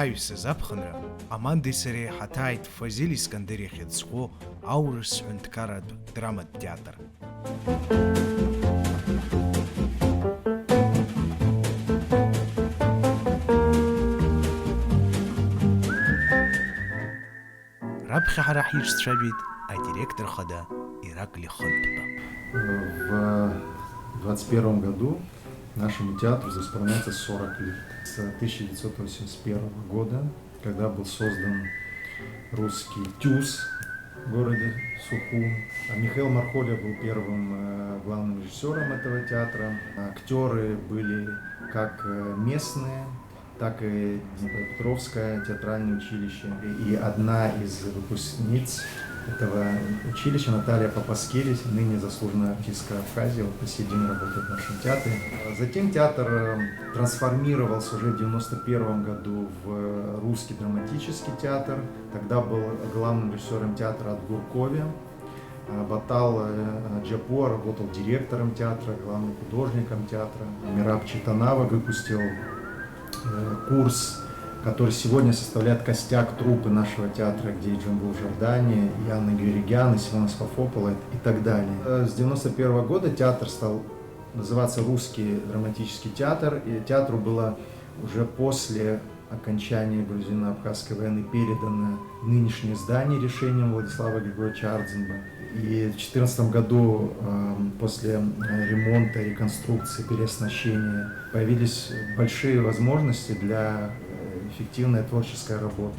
Аҳаҩса запхынра, Амандеи сареи ҳаҭааит Фазил Искандер ихьыӡҵәҟьоу аурыс ҳәынҭқарратә драматә театр. Раԥхьа ҳара ҳирцәажәеит адиректор хада Иракли Хынтәба. В 2021 году нашему театру исполняется 40 лет. С 1981 года, когда был создан русский ТЮЗ в городе Сухум. Михаил Мархоля был первым главным режиссером этого театра. Актеры были как местные, так и Днепропетровское театральное училище. И одна из выпускниц этого училища, Наталья Попаскевич, ныне заслуженная артистка Абхазии, вот по сей день работает в нашем театре. Затем театр трансформировался уже в 1991 году в русский драматический театр. Тогда был главным режиссером театра Отгуркове. Батал Джапуа работал директором театра, главным художником театра. Мираб Читанава выпустил курс, который сегодня составляет костяк труппы нашего театра, где и Джамбул Жордани, и Анна Георгиан, и Симона Сфафопола и так далее. С 1991 года театр стал называться Русский драматический театр, и театру было уже после окончания Грузино-Абхазской войны передано нынешнее здание решением Владислава Григорьевича Ардзинба. И в 2014 году после ремонта, реконструкции, переоснащения появились большие возможности для эффективной творческой работы.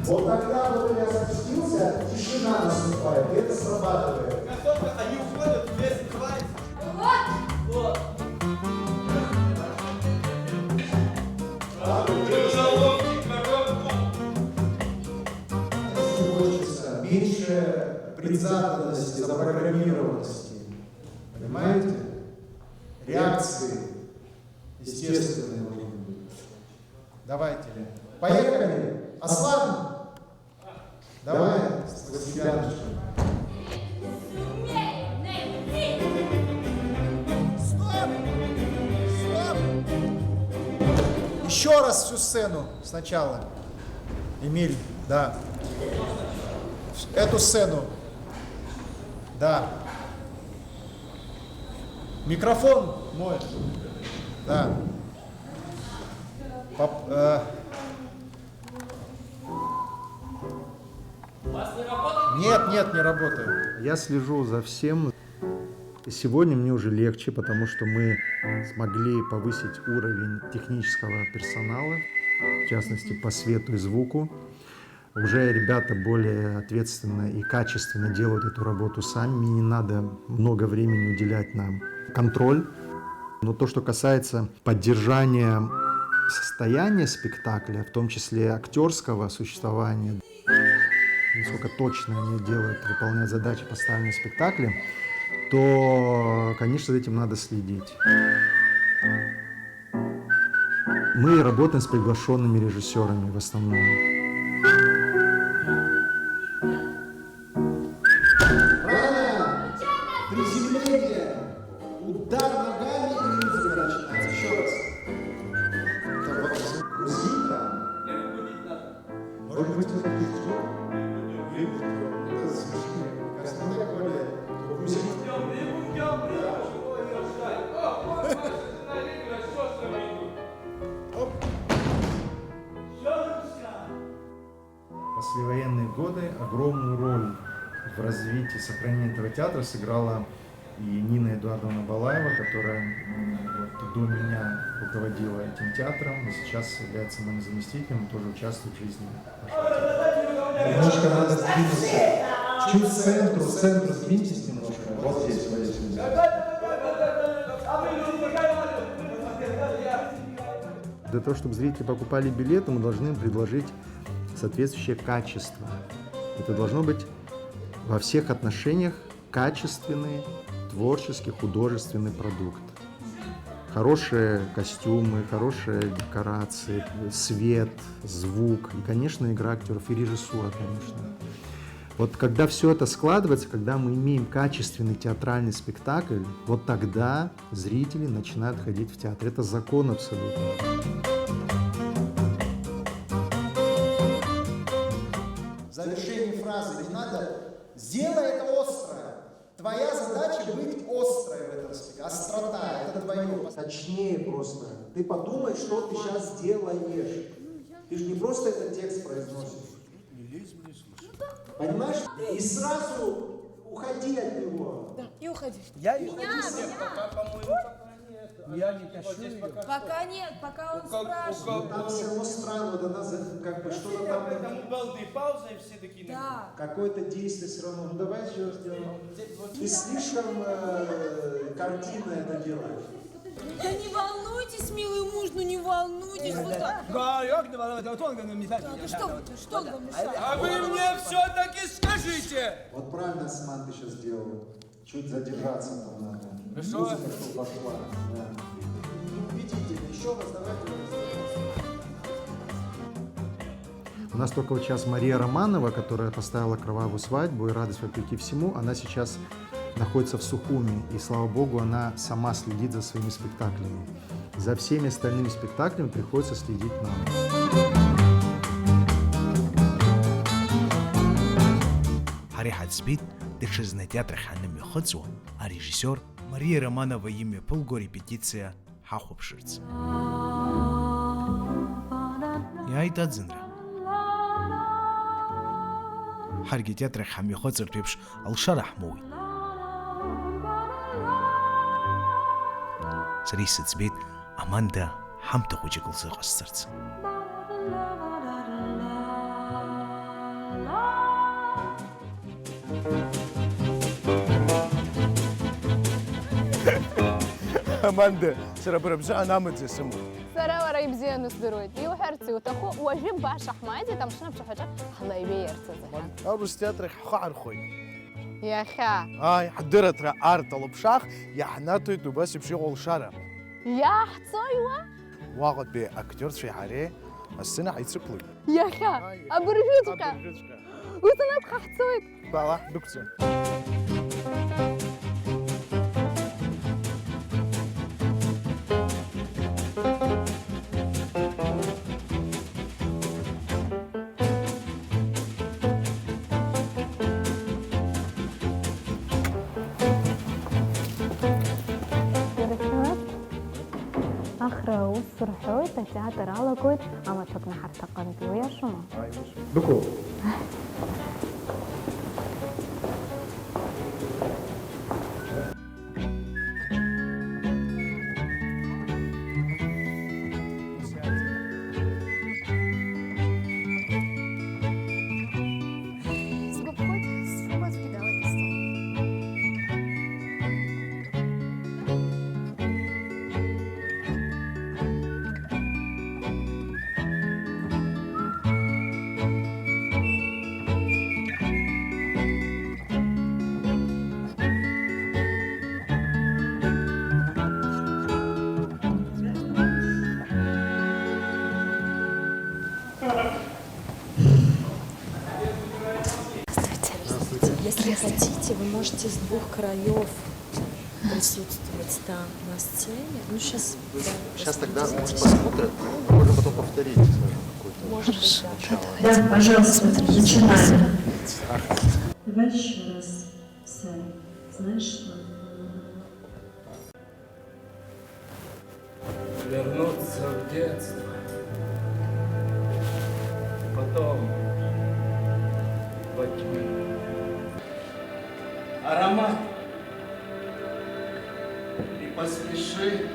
Вот тогда вот я запустился, тишина наступает, и это срабатывает. Как только они уходят, дверь закрывается. Вот. Хочется меньше предзаданности, запрограммированности. Понимаете? Реакции естественные должны быть. Давайте. Поехали! Аслан! Давай, Степанович. Стоп! Стоп! Еще раз всю сцену сначала. Эмиль, да. Эту сцену. Да. Микрофон мой. Да. Нет, не работает. Я слежу за всем. И сегодня мне уже легче, потому что мы смогли повысить уровень технического персонала, в частности по свету и звуку. Уже ребята более ответственно и качественно делают эту работу сами. Мне не надо много времени уделять на контроль. Но то, что касается поддержания состояния спектакля, в том числе актерского существования, насколько точно они делают, выполняют задачи, поставленные в спектакле, то, конечно, за этим надо следить. Мы работаем с приглашенными режиссерами в основном. Правильно! Приземление! Удар ногами и музыка начинается. Еще раз. Грузить там? Может быть, это легко? Это смешно. Краснодар более. Послевоенные годы огромную роль в развитии, сохранении этого театра сыграла и Нина Эдуардовна Балаева, которая до меня руководила этим театром и сейчас является моим заместителем, тоже участвует в жизни нашего театра. Немножко надо сдвинуться. Чуть к центру сдвиньтесь немножко. Вот здесь, вот здесь. Для того, чтобы зрители покупали билеты, мы должны им предложить соответствующее качество. Это должно быть во всех отношениях качественный, творческий, художественный продукт. Хорошие костюмы, хорошие декорации, свет, звук и, конечно, игра актеров и режиссура, конечно. Вот когда все это складывается, когда мы имеем качественный театральный спектакль, вот тогда зрители начинают ходить в театр. Это закон абсолютно. В завершении фразы не надо «сделай это острое». Твоя задача быть острой в этом спектакле. Острота – это твое. Точнее просто. Ты подумай, что ты сейчас делаешь. Ты же не просто этот текст произносишь. Понимаешь? И сразу уходи от него. Да, и уходи. Пока нет, пока он спрашивает. Там все равно странно, вот она как бы что-то там... пауза и все такие... Да. Какое-то действие все равно. Ну давай еще сделаем. Ты слишком картинно это делаешь. Да не волнуйтесь, милый муж, ну не волнуйтесь. Вот так. Что вам мешает? А вы мне все-таки скажите! Вот правильно, Осман, ты сейчас сделал. Чуть задержаться там надо. Хорошо. Музыка, чтобы пошла. Да. Убедительно. Еще раз давайте. У нас только вот сейчас Мария Романова, которая поставила «Кровавую свадьбу» и «Радость вопреки всему», она сейчас находится в Сухуми, и, слава богу, она сама следит за своими спектаклями. За всеми остальными спектаклями приходится следить нам. Харихат Сбит, дешезный театр Ханнами Ходзу, а режиссер Мария Романова имя полго репетиция Хахопширц. Я и Тадзинра. Харги театр Хами Ходзу Репш Алшарах Муи. Срисит Сбит, Аманда Хамта Худжикл Захостарц. Аманда, срабрабжа намадзе саму. سراوة رايب زيان نصدرويت يو حرتي وتخو واجب باش حمايتي تمشنا بشي حاجة الله يبير تزهر أروس تياتر خاعر خوي. يا خا آي حضرت رأر طلب شاخ يحناتو تباس بشغل شارع. يا حصيوة واقد بأكتر شي عليه السنة حيتسبلي. يا خا أبرجوتك وتنبخ حصيت بلا دكتور. آخر وصرحوي تتعطر على كويت أما تكون حتى قنتي ويا شما Дуку. Если хотите, вы можете с двух краев присутствовать там на сцене. Ну, сейчас... Сейчас тогда посмотрят, можно потом повторить, скажем, какое-то Может быть, да. начало. Да, пожалуйста, начинаем. Давай еще раз. Сань, знаешь что? Вернуться в детство. Потом во тьму. Аромат. И поспеши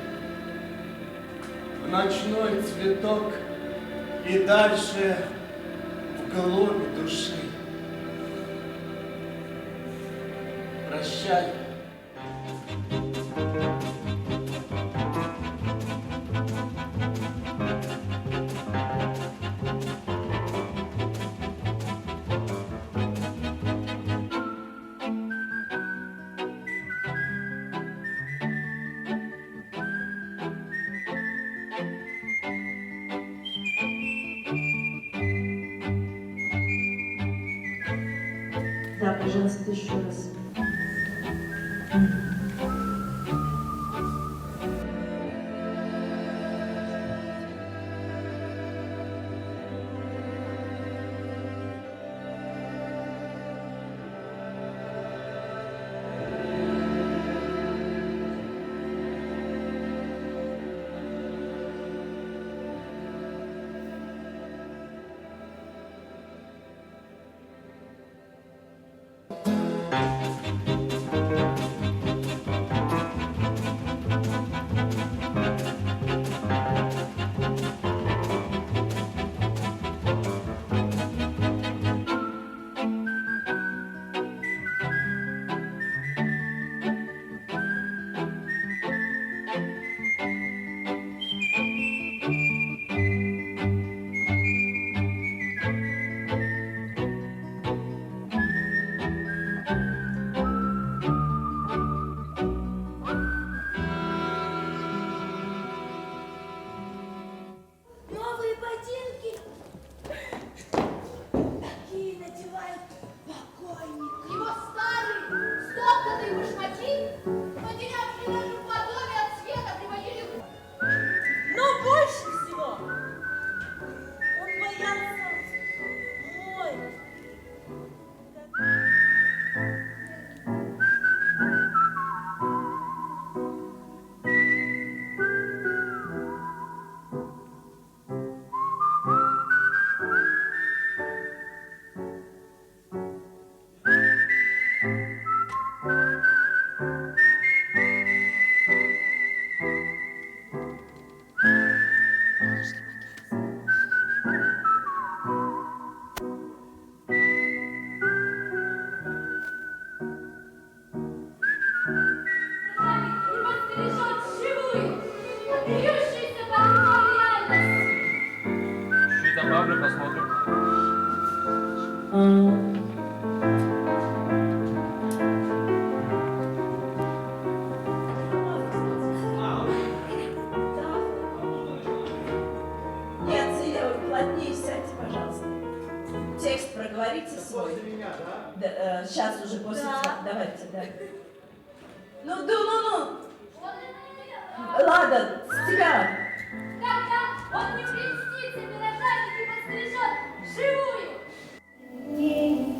в ночной цветок и дальше в глубь души. Прощай. пожалуйста, еще раз. Новые ботинки. Такие надевает покойник. Его старые, стоптанные башмаки, потерявшие даже подобие от света, приводили в... Но больше всего он боялся. Ой. И подстережет живую, поддающуюся порыву реальности. Чуть добавлю, посмотрим. Нет, Зиля, плотнее сядьте, пожалуйста. Текст проговорите свой. После меня, да? Да, сейчас уже после Да. тебя. Давайте, да. Ну. Ладно, с тебя. Когда он не прельстится мирожами и подстережет живую. Не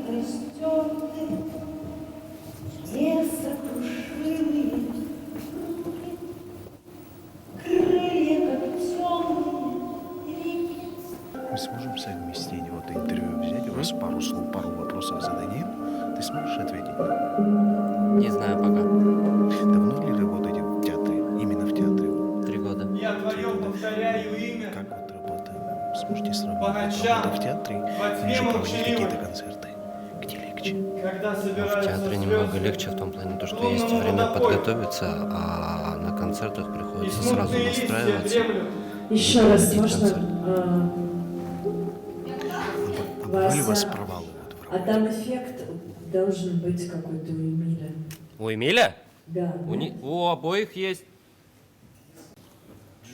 растерты, не сокрушимые руки, крылья, как темные реки. Мы сможем совместить вот интервью взять, у вас пару слов, пару вопросов зададим, ты сможешь ответить? Не знаю пока. Давно ли работаете в театре? Именно в театре? 3 года. Я твое повторяю имя. Как вот работаем? Сможете сравнить? По ночам, Работа в театре во тьме или же проводить молчаливой. какие-то концерты? Где легче? Когда В собираются театре слезы, немного легче в том плане, то, что есть время подготовиться, а на концертах и приходится сразу смутные листья настраиваться. дремлют. Еще раз, И можно? концерт. А бывали у вас провалы вот в А работе? там эффект должен быть какой-то у Эмиля. У Эмиля? Да. У обоих есть.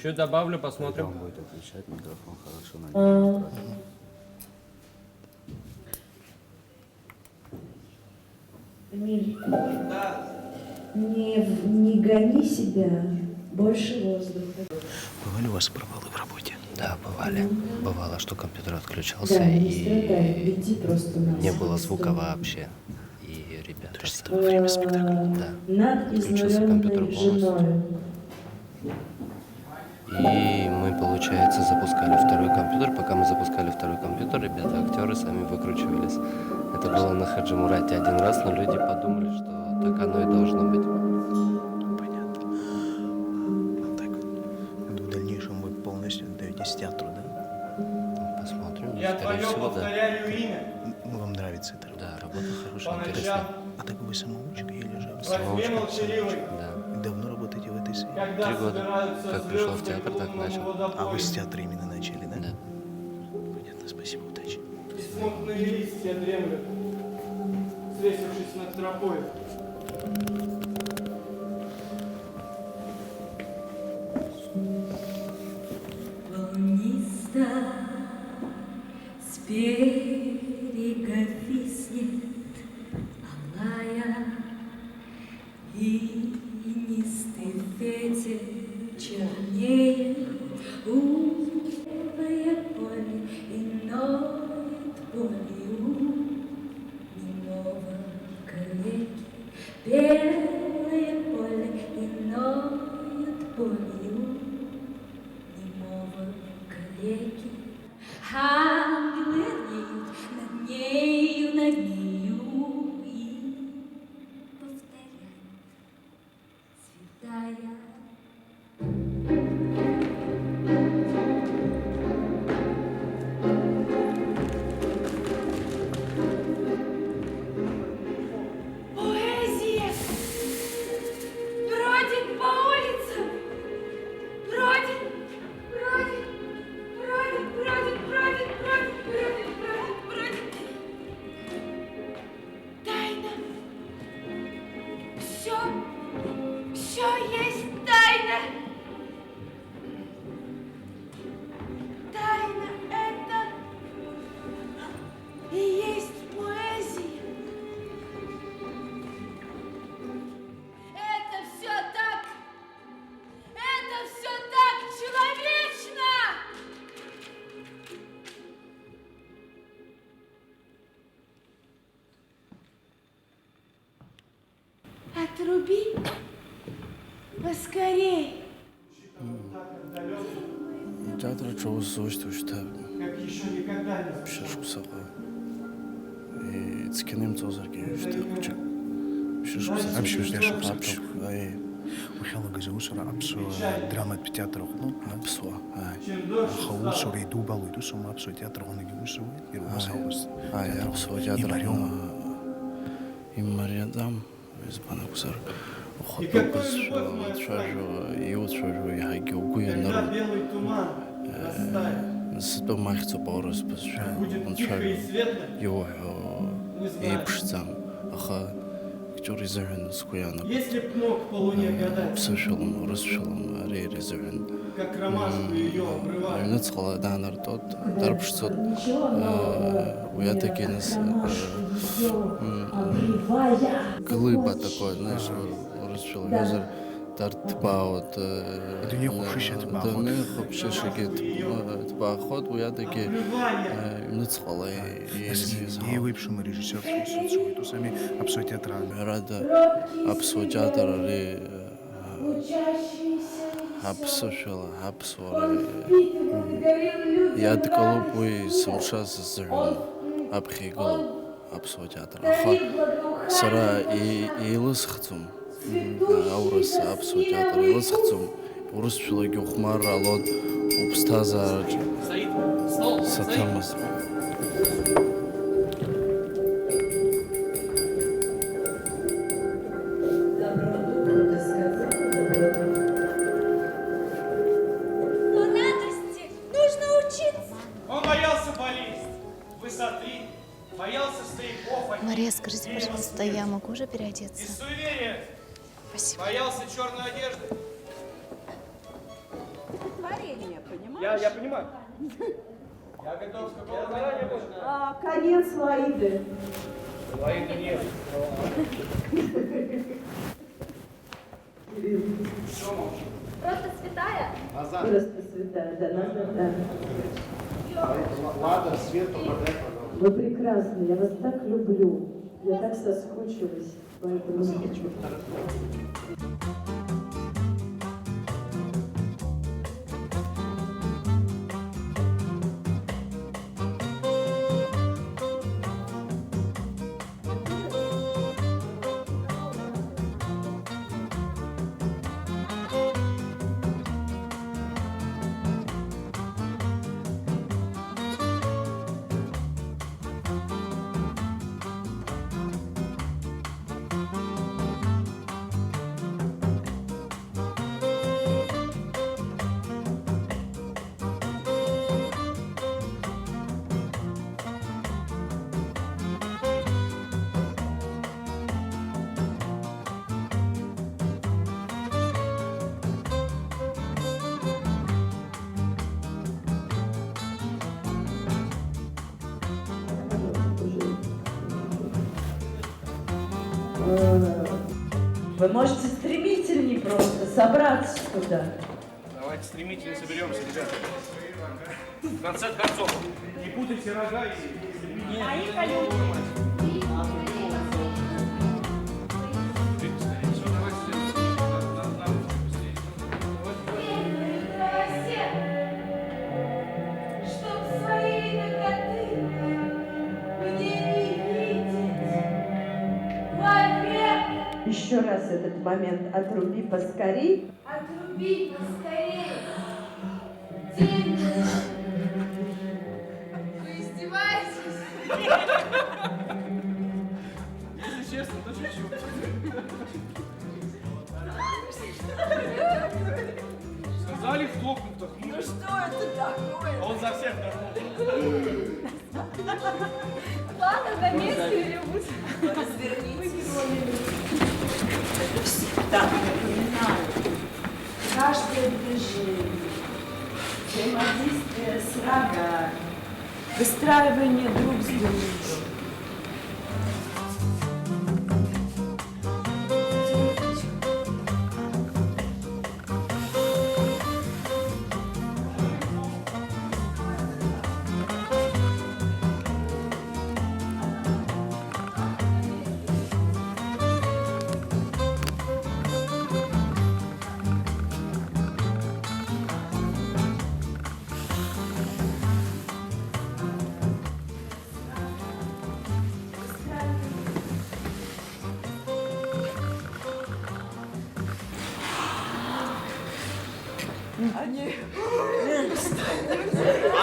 Чуть добавлю, посмотрим. будет отвечать, микрофон хорошо Эмиль, Да. не гони себя, больше воздуха. Бывали у вас провалы в работе? Да, бывали. Бывало, что компьютер отключался Да, не страдай, и веди просто нас. не было звука вообще. И ребята... Во время спектакля? Да. Над Включился компьютер изнуренной полностью. женой. И мы, получается, запускали второй компьютер. Пока мы запускали второй компьютер, ребята, актеры сами выкручивались. Это было на Хаджимурате один раз, но люди подумали, что так оно и должно быть. Понятно. А так вот в дальнейшем вы полностью отдаетесь театру, да? Посмотрим. Я Скорее твое всего, да. повторяю имя. Вам нравится это? Да, работа хорошая, По интересная. ночам, А так вы самоучка или же? во тьме молчаливой. Да. Давно работаете в этой сфере? Когда 3 года. собираются Как пришел в звезды театр, так лунному начал. водопою. А вы с театра именно начали, да? Да. Понятно, спасибо, удачи. И смутные листья дремлют, свесившись над тропой. Волниста с берега виснет и ноет полю немого калеки. Белое поле и ноет полю немого калеки. Ангелы над нею и повторяют, святая. Поэзия бродит по улицам, бродит, бродит, бродит, бродит, бродит, бродит, бродит, бродит, бродит. Тайна. Все есть тайна. Тайна это и есть поэзия. Это все так человечно! Отруби поскорей. Театр чего слушать, что Как еще никогда не пишешь кусака. И цкинем цозарки, что хочу. Пишешь кусака. Апшуш. وحيلا جزوسرا أبسو دراما بتياتر خلط أبسو. خلص ريدو بالويدو سما أبسو تياتر هون جوسو يروس هوس. أبسو تياتر. إماريادام إزبانا كسر. وخطبز شو يوتشو يحكي وقوي نرو. نسبة ما يخطب بورس بس شو نشر يوح يبشتم أخا. Резервен скуяна. Если б мог по луне гадать, псушилом, расшилом, резервен. как ромашку ее обрывают. Не цхала данар тот, дарбшцот. Уятакинес. Глыба такой, знаешь, расшил везер. Тартбаут. Это не хупшище тбахот. Да не хупшище тбахот, уятаки не цхала. И выпшим режиссер суть, сами абсо театральный. Рада абсо театр ли абсо шола абсо. Я доколупуй самшас зрун абхигол абсо театр. Аха сара и лысхцум. Аурас абсо театр и лысхцум. Урус пшилоги ухмар алот упстазар. Сатамас. Мария, скажите, пожалуйста, я могу уже переодеться? Без суеверия. Спасибо. Боялся черной одежды. Творение, понимаешь? Я понимаю. Я готов с какого заранее больше. Конец Лаиды. Лаиды нет. Все молчу. Просто святая? Просто святая, да. Лада, Света, подай, пожалуйста. Вы прекрасны, я вас так люблю. Я так соскучилась по этому случаю. Вы можете стремительнее просто собраться туда. Так стремительно соберемся, ребята. В конце концов, не путайте рога и Чтоб свои ноготы мне не видеть вовек. Еще раз этот момент отруби поскорей. Отруби поскорее. День. Вы издеваетесь? если честно, то шучу. Сказали хлопнуть так. Ну что это такое? Он за всех нормально. Ладно, на месте или лучше? Развернитесь. Это всегда напоминаю. Каждое движение, взаимодействие с рогами, выстраивание друг с другом.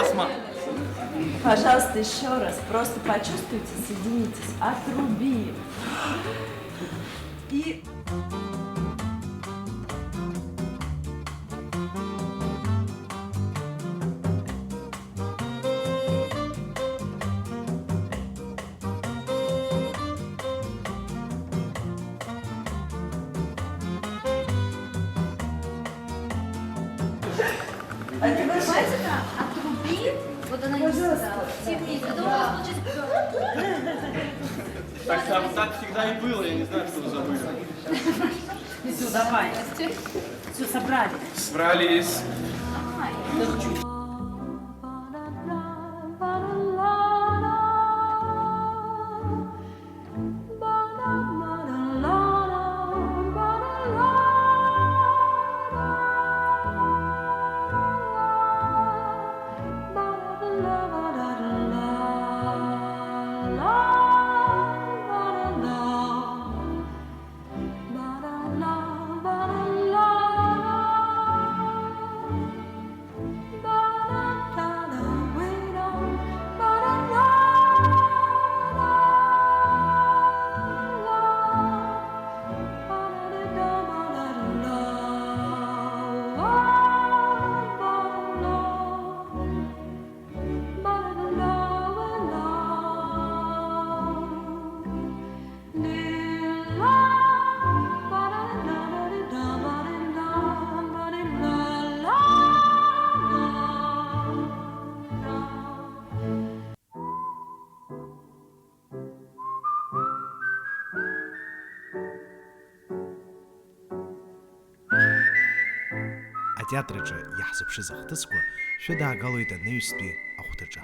Асма. Пожалуйста, еще раз. Просто почувствуйте, соединитесь. Отруби. И... А ты понимаете, отруби? Вот она не сказала. Тихо, это у нас получится. Так всегда и было, я не знаю, что вы забыли. Все, давай. Все, собрали. Собрались. Атеатрыча яхсыпшы захтысква, шөда агалуйта неуспе ахутыча.